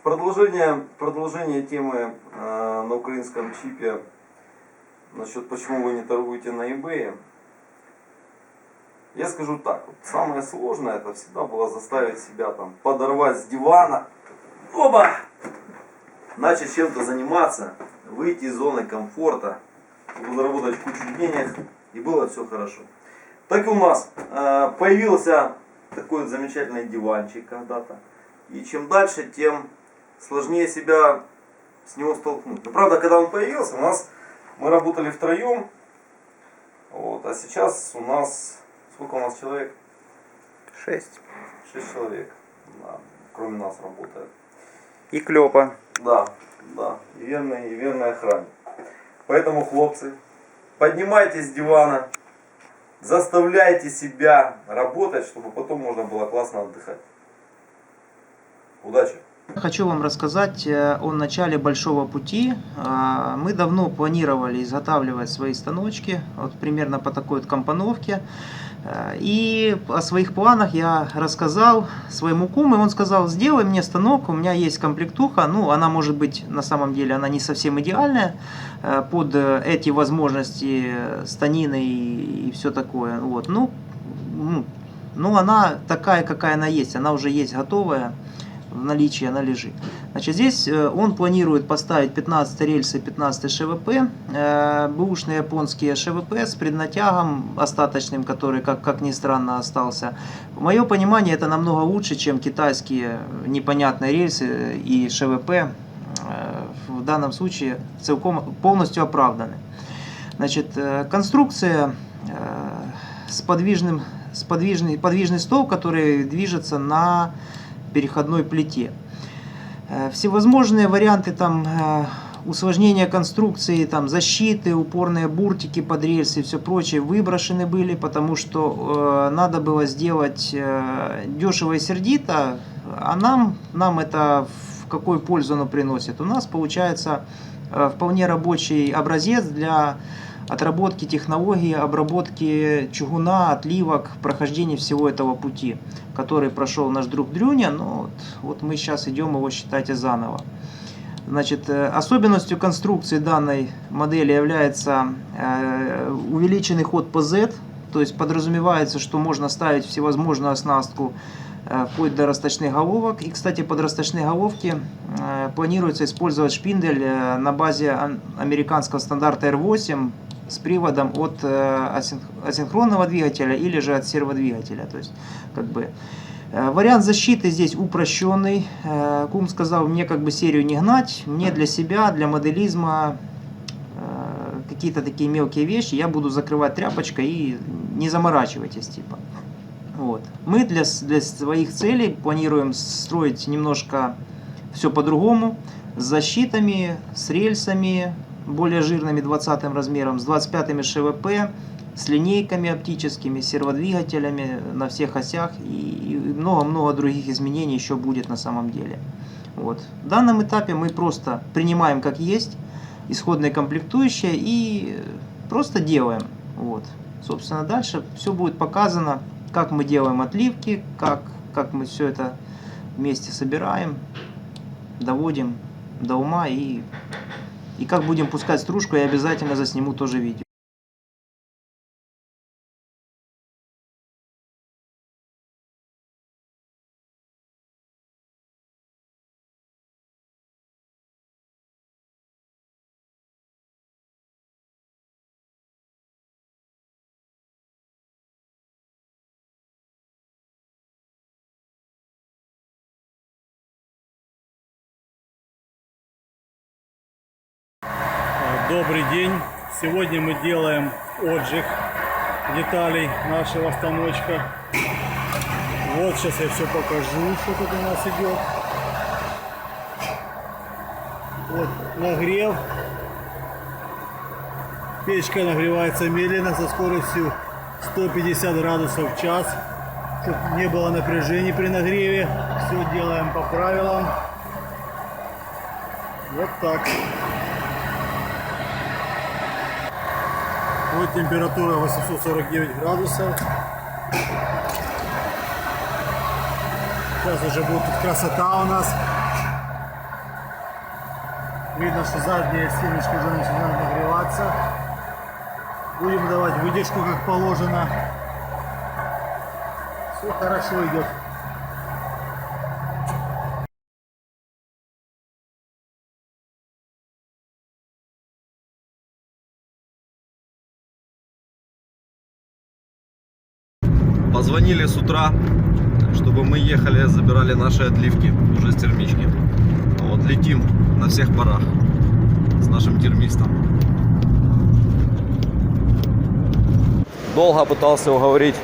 Продолжение темы на украинском чипе насчет почему вы не торгуете на eBay. Я скажу так, вот, самое сложное это всегда было заставить себя там подорвать с дивана, начать чем-то заниматься, выйти из зоны комфорта, чтобы заработать кучу денег, и было все хорошо. Так и у нас появился такой вот замечательный диванчик когда-то. И чем дальше, тем сложнее себя с него столкнуть. Но, правда, когда он появился, мы работали втроем. Вот, а сейчас у нас, сколько у нас человек? 6 человек. Да, кроме нас работает. И Клёпа. Да, и верный охранник. Поэтому, хлопцы, поднимайтесь с дивана, заставляйте себя работать, чтобы потом можно было классно отдыхать. Удачи! Хочу вам рассказать о начале большого пути. Мы давно планировали изготавливать свои станочки, вот примерно по такой вот компоновке. И о своих планах я рассказал своему куму, и он сказал: сделай мне станок, у меня есть комплектуха, ну она может быть на самом деле она не совсем идеальная под эти возможности станины и все такое. Вот. Ну она такая, какая она есть, она уже есть готовая. В наличии она лежит. Значит, здесь он планирует поставить 15 рельсы, 15 ШВП, бэушные японские ШВП с преднатягом остаточным, который, как ни странно, остался. В мое понимание, это намного лучше, чем китайские непонятные рельсы и ШВП. В данном случае целиком полностью оправданы. Значит, конструкция подвижный стол, который движется на переходной плите. Всевозможные варианты там усложнения конструкции, там защиты, упорные буртики под рельсы и все прочее выброшены были, потому что надо было сделать дешево и сердито, а нам это в какую пользу оно приносит? У нас получается вполне рабочий образец для отработки технологии, обработки чугуна, отливок, прохождения всего этого пути, который прошел наш друг Дрюня. Но вот мы сейчас идем его, считайте, заново. Значит, особенностью конструкции данной модели является увеличенный ход по Z, то есть подразумевается, что можно ставить всевозможную оснастку вплоть до расточных головок. И, кстати, под расточные головки планируется использовать шпиндель на базе американского стандарта R8 с приводом от асинхронного двигателя или же от серводвигателя. То есть, вариант защиты здесь упрощенный. Кум сказал, мне серию не гнать, мне для себя, для моделизма какие-то такие мелкие вещи я буду закрывать тряпочкой и не заморачивайтесь типа. Вот. Мы для своих целей планируем строить немножко все по-другому, с защитами, с рельсами более жирными 20 размером, с 25 ШВП, с линейками оптическими, серводвигателями на всех осях и много-много других изменений еще будет на самом деле. Вот. В данном этапе мы просто принимаем как есть исходные комплектующие и просто делаем. Вот. Собственно, дальше все будет показано, как мы делаем отливки, как мы все это вместе собираем, доводим до ума и как будем пускать стружку, я обязательно засниму тоже видео. Добрый день! Сегодня мы делаем отжиг деталей нашего станочка. Вот сейчас я все покажу, что тут у нас идет. Вот нагрев. Печка нагревается медленно со скоростью 150 градусов в час, чтобы не было напряжения при нагреве. Все делаем по правилам. Вот так. Вот температура 849 градусов. Сейчас уже будет тут красота у нас. Видно, что задняя стеночка уже начинает нагреваться. Будем давать выдержку как положено. Все хорошо идет. Позвонили с утра, чтобы мы ехали, забирали наши отливки уже с термички. Вот летим на всех парах с нашим термистом. Долго пытался уговорить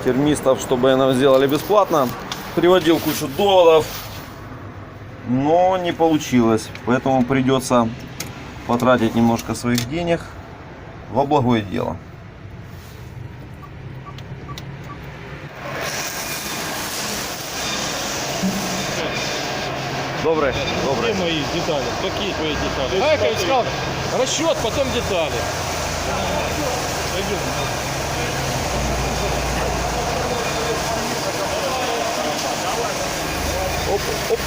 термистов, чтобы нам сделали бесплатно. Приводил кучу доводов, но не получилось. Поэтому придется потратить немножко своих денег во благое дело. Добрый, добрый. Где мои детали? Какие твои детали? Хайка искал расчет, потом детали. Пойдем. Оп, оп.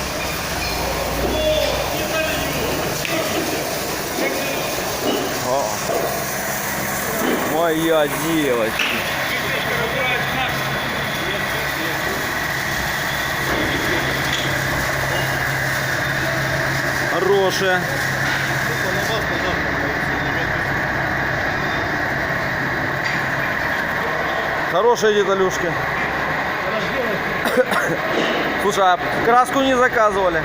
Моя девочка. Хорошая. Хорошие деталюшки. Слушай, а краску не заказывали?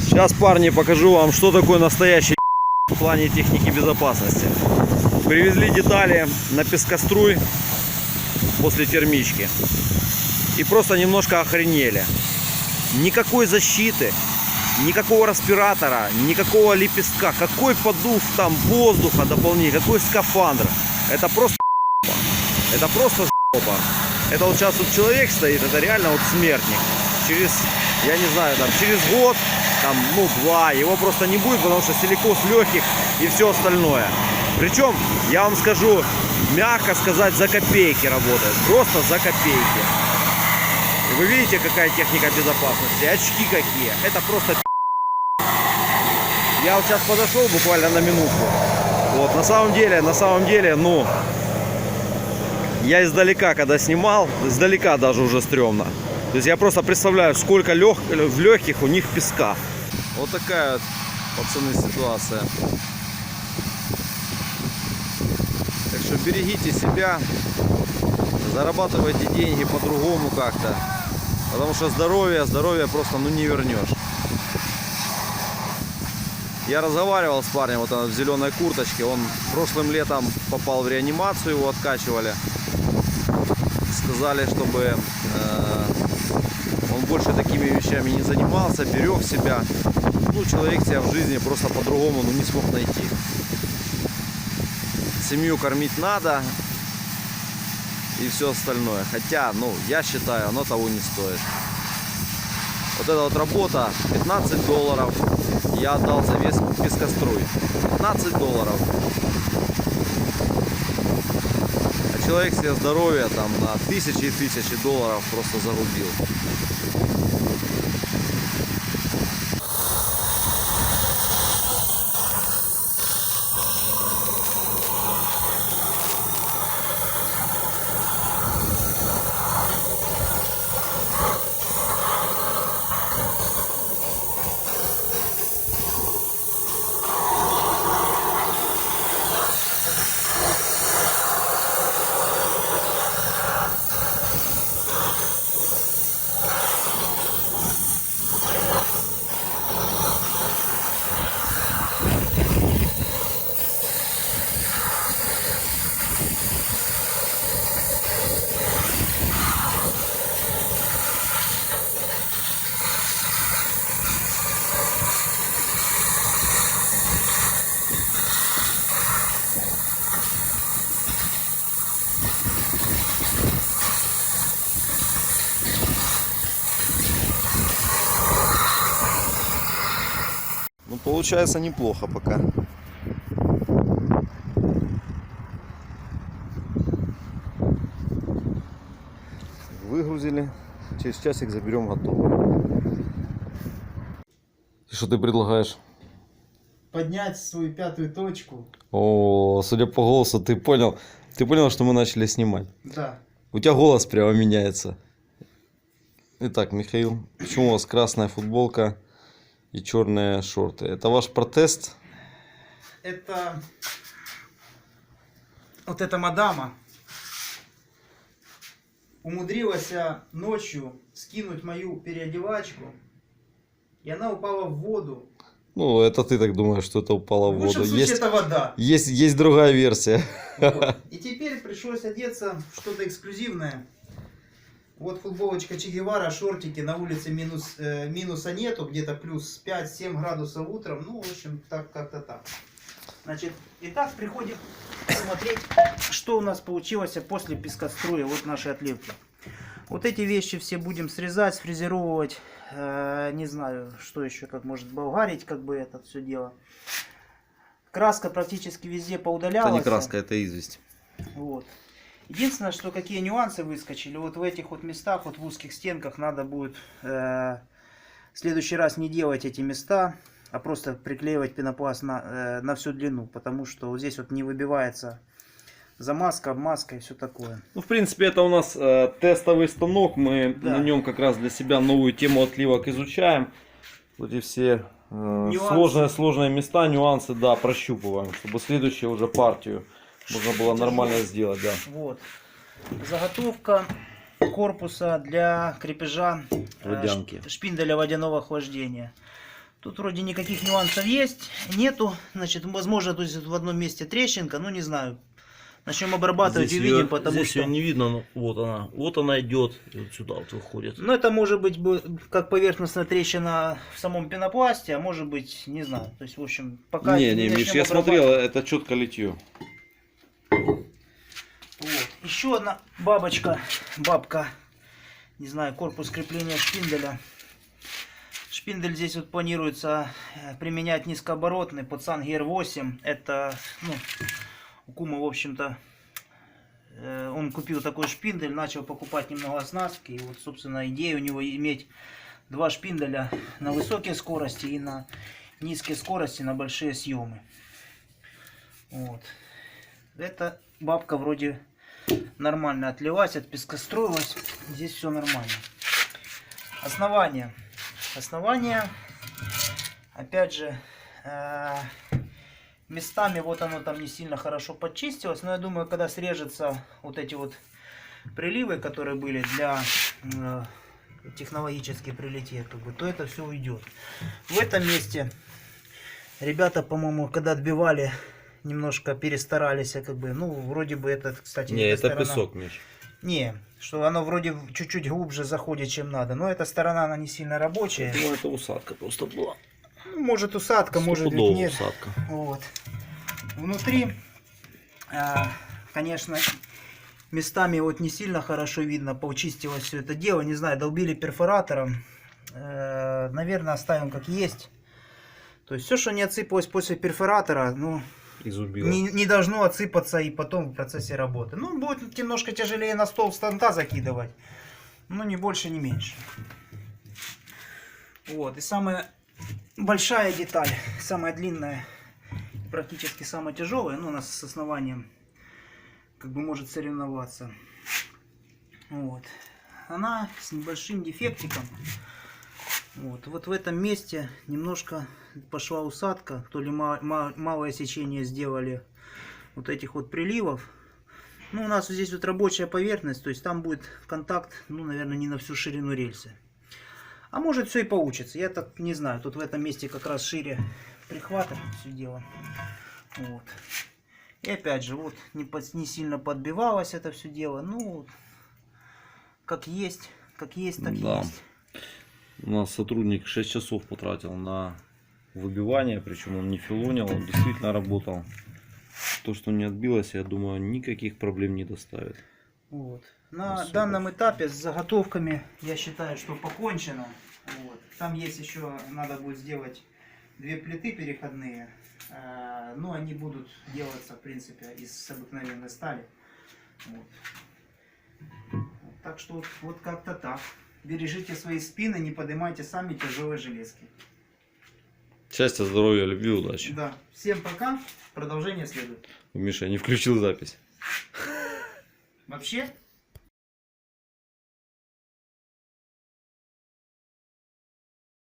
Сейчас, парни, покажу вам, что такое настоящий в плане техники безопасности. Привезли детали на пескоструй после термички и просто немножко охренели. Никакой защиты, никакого респиратора, никакого лепестка, какой подув там воздуха дополнительный, какой скафандр. Это просто это просто жопа. Это вот сейчас тут человек стоит, это реально вот смертник. Через, я не знаю, там через год, там, ну, 2, его просто не будет, потому что силикоз легких и все остальное. Причем, я вам скажу, мягко сказать, за копейки работает. Просто за копейки. И вы видите, какая техника безопасности? Очки какие. Это просто... Я вот сейчас подошел буквально на минутку. Вот, на самом деле, ну... Я издалека, когда снимал, издалека даже уже стрёмно. То есть я просто представляю, сколько в легких у них песка. Вот такая вот, пацаны, ситуация. Так что берегите себя, зарабатывайте деньги по-другому как-то. Потому что здоровье просто ну не вернешь. Я разговаривал с парнем вот в зеленой курточке. Он прошлым летом попал в реанимацию, его откачивали. Сказали, чтобы он больше такими вещами не занимался, берег себя. Ну, человек себя в жизни просто по-другому ну, не смог найти. Семью кормить надо и все остальное. Хотя, ну, я считаю, оно того не стоит. Вот эта вот работа, $15 я отдал за весь пескоструй. $15. А человек себе здоровье там на тысячи и тысячи долларов просто загубил. Ну, получается неплохо пока. выгрузили. Через часик заберем готово. Что ты предлагаешь? Поднять свою пятую точку. О, судя по голосу, ты понял, что мы начали снимать. Да. У тебя голос прямо меняется. Итак, Михаил, почему у вас красная футболка и черные шорты? Это ваш протест? Это... Вот эта мадама умудрилась ночью скинуть мою переодевачку, и она упала в воду. Ну, это ты так думаешь, что это упало в В лучшем воду. случае это вода. Есть другая версия. Вот. И теперь пришлось одеться в что-то эксклюзивное. Вот футболочка Че Гевара, шортики, на улице минуса нету, где-то плюс 5-7 градусов утром. Ну, в общем, так как-то так. Значит, итак, приходим смотреть, что у нас получилось после пескоструя, вот наши отливки. Вот эти вещи все будем срезать, сфрезеровывать, не знаю, что еще, как может болгарить, как бы это все дело. Краска практически везде поудалялась. Это не краска, это известь. Вот. Единственное, что какие нюансы выскочили, вот в этих вот местах, вот в узких стенках надо будет в следующий раз не делать эти места, а просто приклеивать пенопласт на всю длину, потому что вот здесь вот не выбивается замазка, обмазка и все такое. Ну, в принципе, это у нас тестовый станок, мы Да. на нем как раз для себя новую тему отливок изучаем. Вот эти все сложные места, нюансы, да, прощупываем, чтобы следующую уже партию можно было нормально сделать, да. Вот. Заготовка корпуса для крепежа Водянки. шпинделя водяного охлаждения. Тут вроде никаких нюансов есть, нету. Значит, возможно, тут в одном месте трещинка, ну не знаю. Начнем обрабатывать и увидим, потому здесь что... ее не видно, но вот она идет, и вот сюда вот выходит. Ну, это может быть как поверхностная трещина в самом пенопласте, а может быть, не знаю. То есть, в общем, пока... Не, начнем Миш, я обрабатывать. смотрел, это четко литье. Вот. Еще одна бабка, не знаю, корпус крепления шпинделя. Шпиндель здесь вот планируется применять низкооборотный под Сангер 8. Это, ну, у кума, в общем-то, он купил такой шпиндель, начал покупать немного оснастки. И вот, собственно, идея у него иметь два шпинделя на высокие скорости и на низкие скорости, на большие съемы. Вот. Эта бабка вроде нормально отлилась, отпескостроилась. Здесь все нормально. Основание. Основание, опять же, местами вот оно там не сильно хорошо подчистилось, но я думаю, когда срежутся вот эти вот приливы, которые были для технологически прилететь, как бы, то это все уйдет. В этом месте ребята, по-моему, когда отбивали, немножко перестарались, как бы, ну, вроде бы это, кстати, Не, это сторона... песок, Миш. Не, что оно вроде чуть-чуть глубже заходит, чем надо. Но эта сторона, она не сильно рабочая. Ну, это усадка просто была. Может усадка, может быть Стопудово нет. усадка. Вот. Внутри, конечно, местами вот не сильно хорошо видно, почистилось все это дело. Не знаю, долбили перфоратором. Наверное, оставим как есть. То есть все, что не отсыпалось после перфоратора, ну... Изубило. Не должно отсыпаться и потом в процессе работы. Ну, будет немножко тяжелее на стол станка закидывать. Но не больше, не меньше. Вот. И самая большая деталь, самая длинная, практически самая тяжелая, ну, у нас с основанием как бы может соревноваться. Вот. Она с небольшим дефектиком. Вот в этом месте немножко пошла усадка, то ли малое сечение сделали вот этих вот приливов. Ну, у нас здесь вот рабочая поверхность, то есть там будет контакт, ну, наверное, не на всю ширину рельсы. А может все и получится, я так не знаю, тут в этом месте как раз шире прихвата все дело. Вот. И опять же, вот не сильно подбивалось это все дело, ну, как есть, так Да. есть. У нас сотрудник 6 часов потратил на выбивание, причем он не филонил, он действительно работал. То, что не отбилось, я думаю, никаких проблем не доставит. Вот. На Особо. данном этапе с заготовками я считаю, что покончено. Вот. Там есть еще, надо будет сделать две плиты переходные. Но они будут делаться, в принципе, из обыкновенной стали. Вот. Вот Так что вот как-то так. Бережите свои спины, не поднимайте сами тяжелые железки. Счастья, здоровья, любви, удачи. Да. Всем пока. Продолжение следует. Миша не включил запись. Вообще,